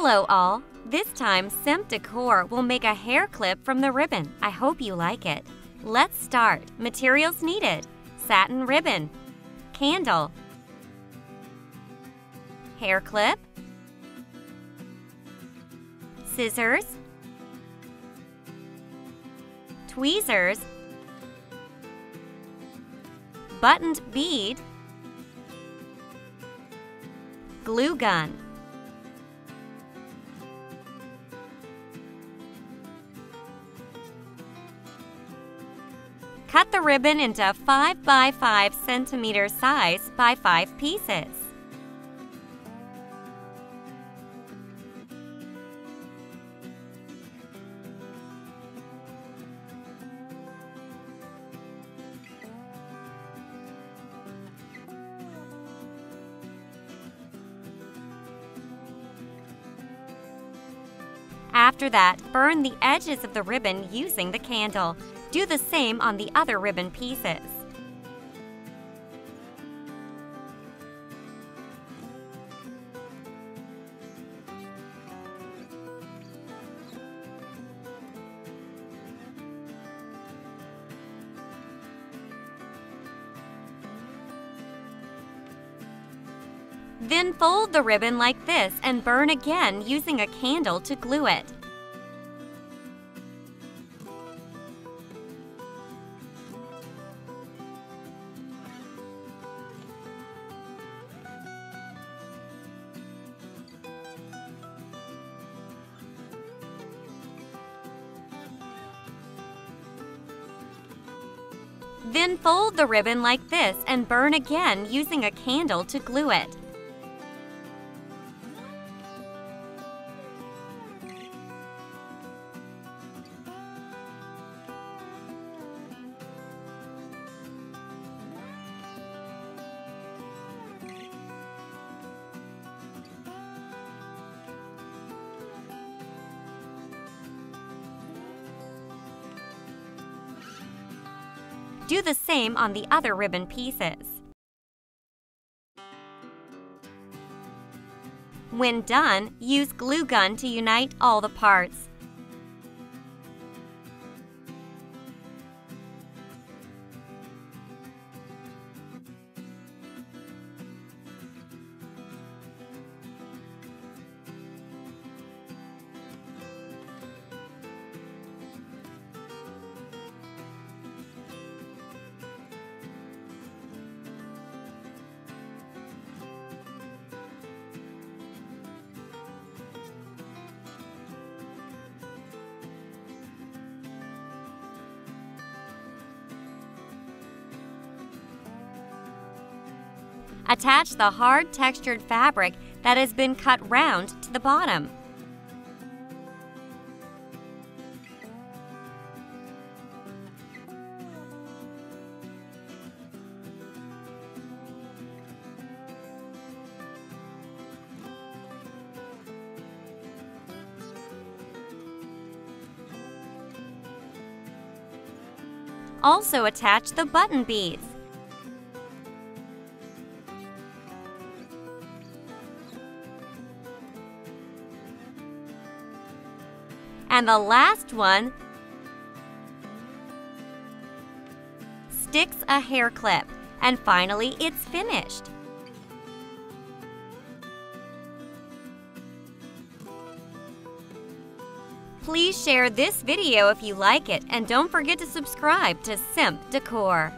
Hello all! This time SIMP Decor will make a hair clip from the ribbon. I hope you like it. Let's start. Materials needed: satin ribbon, candle, hair clip, scissors, tweezers, buttoned bead, glue gun. Cut the ribbon into 5 by 5 centimeter size by 5 pieces. After that, burn the edges of the ribbon using the candle. Do the same on the other ribbon pieces. Then fold the ribbon like this and burn again using a candle to glue it. Then fold the ribbon like this and burn again using a candle to glue it. Do the same on the other ribbon pieces. When done, use glue gun to unite all the parts. Attach the hard textured fabric that has been cut round to the bottom. Also attach the button beads. And the last one sticks a hair clip. And finally, it's finished. Please share this video if you like it, and don't forget to subscribe to SIMP Decor.